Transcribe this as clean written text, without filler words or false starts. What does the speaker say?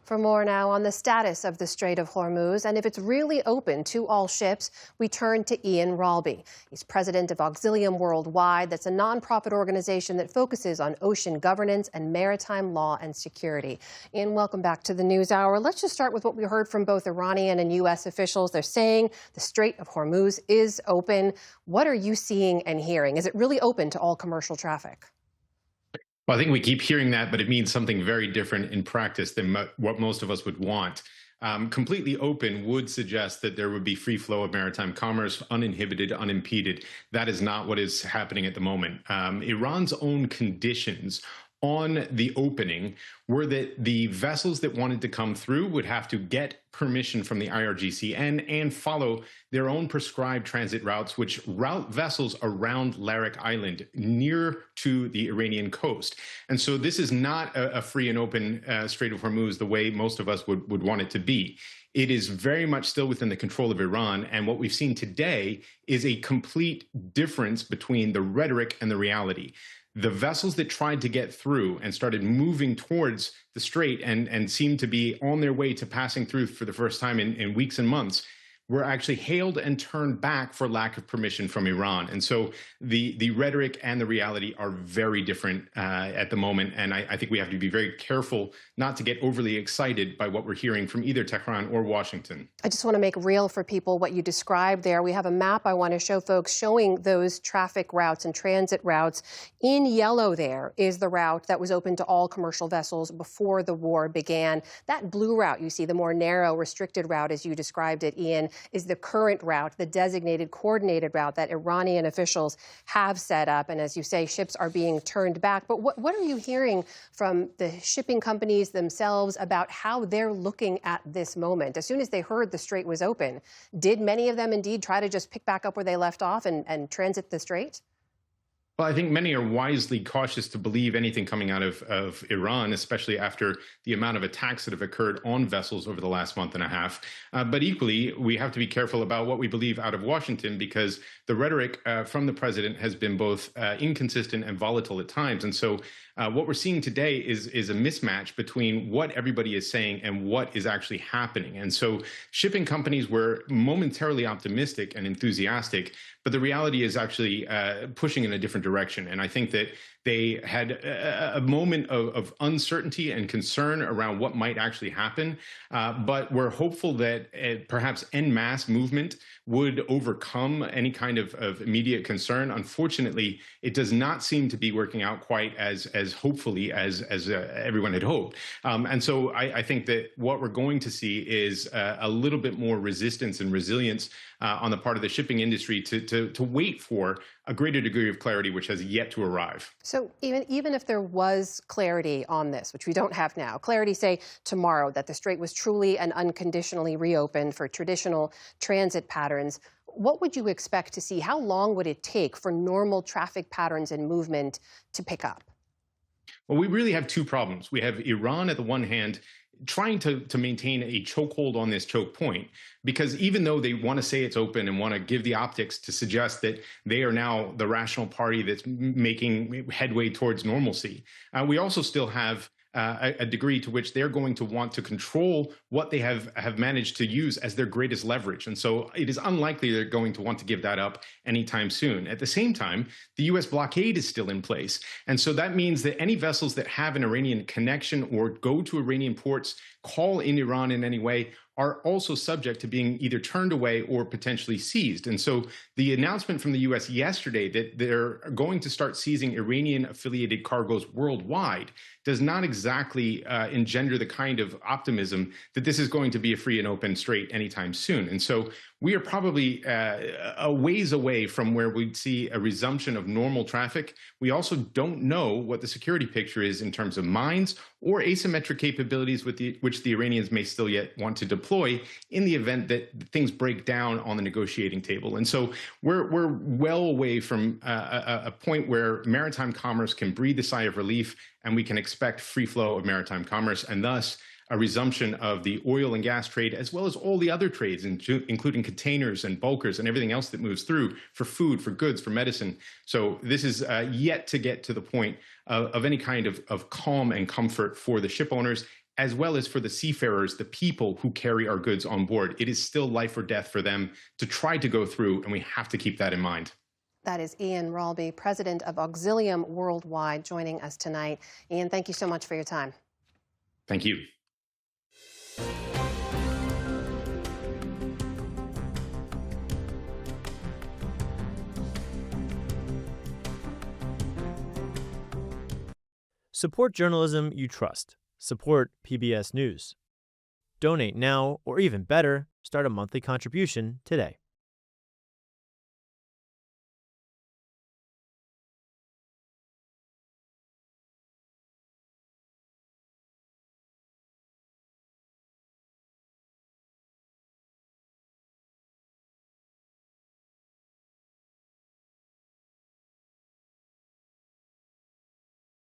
For more now on the status of the Strait of Hormuz and if it's really open to all ships, we turn to Ian Ralby. He's president of Auxilium Worldwide. That's a nonprofit organization that focuses on ocean governance and maritime law and security. Ian, welcome back to the News Hour. Let's just start with what we heard from both Iranian and U.S. officials. They're saying the Strait of Hormuz is open. What are you seeing and hearing? Is it really open to all commercial traffic? Well, I think we keep hearing that, but it means something very different in practice than what most of us would want. Completely open would suggest that there would be free flow of maritime commerce, uninhibited, unimpeded. That is not what is happening at the moment. Iran's own conditions on the opening were that the vessels that wanted to come through would have to get permission from the IRGC and follow their own prescribed transit routes, which route vessels around Larak Island near to the Iranian coast. And so this is not a free and open Strait of Hormuz the way most of us would want it to be. It is very much still within the control of Iran. And what we've seen today is a complete difference between the rhetoric and the reality. The vessels that tried to get through and started moving towards the strait and seemed to be on their way to passing through for the first time in weeks and months were actually hailed and turned back for lack of permission from Iran. And so the rhetoric and the reality are very different at the moment. And I think we have to be very careful not to get overly excited by what we're hearing from either Tehran or Washington. I just want to make real for people what you described there. We have a map I want to show folks showing those traffic routes and transit routes. In yellow there is the route that was open to all commercial vessels before the war began. That blue route you see, the more narrow, restricted route as you described it, Ian, is the current route, the designated coordinated route that Iranian officials have set up. And as you say, ships are being turned back. But what are you hearing from the shipping companies themselves about how they're looking at this moment? As soon as they heard the strait was open, did many of them indeed try to just pick back up where they left off and transit the strait? Well, I think many are wisely cautious to believe anything coming out of Iran, especially after the amount of attacks that have occurred on vessels over the last month and a half. But equally, we have to be careful about what we believe out of Washington, because the rhetoric from the president has been both inconsistent and volatile at times. And so what we're seeing today is a mismatch between what everybody is saying and what is actually happening. And so shipping companies were momentarily optimistic and enthusiastic, but the reality is actually pushing in a different direction. And I think that they had a moment of uncertainty and concern around what might actually happen. But we're hopeful that perhaps en masse movement would overcome any kind of immediate concern. Unfortunately, it does not seem to be working out quite as hopefully as everyone had hoped. And so I think that what we're going to see is a little bit more resistance and resilience on the part of the shipping industry to wait for a greater degree of clarity, which has yet to arrive. So even if there was clarity on this, which we don't have now, clarity, say, tomorrow, that the strait was truly and unconditionally reopened for traditional transit patterns, what would you expect to see? How long would it take for normal traffic patterns and movement to pick up? Well, we really have two problems. We have Iran at the one hand trying to maintain a chokehold on this choke point, because even though they want to say it's open and want to give the optics to suggest that they are now the rational party that's making headway towards normalcy, we also still have a degree to which they're going to want to control what they have managed to use as their greatest leverage. And so it is unlikely they're going to want to give that up anytime soon. At the same time, the U.S. blockade is still in place. And so that means that any vessels that have an Iranian connection or go to Iranian ports, call in Iran in any way, are also subject to being either turned away or potentially seized. And so the announcement from the U.S. yesterday that they're going to start seizing Iranian-affiliated cargoes worldwide does not exactly engender the kind of optimism that this is going to be a free and open strait anytime soon. And so we are probably a ways away from where we'd see a resumption of normal traffic. We also don't know what the security picture is in terms of mines or asymmetric capabilities which the Iranians may still yet want to deploy in the event that things break down on the negotiating table. And so we're well away from a point where maritime commerce can breathe a sigh of relief and we can expect free flow of maritime commerce, and thus a resumption of the oil and gas trade, as well as all the other trades, including containers and bulkers and everything else that moves through for food, for goods, for medicine. So this is yet to get to the point of any kind of calm and comfort for the ship owners as well as for the seafarers, the people who carry our goods on board. It is still life or death for them to try to go through, and we have to keep that in mind. That is Ian Ralby, president of Auxilium Worldwide, joining us tonight. Ian, thank you so much for your time. Thank you. Support journalism you trust. Support PBS News. Donate now, or even better, start a monthly contribution today.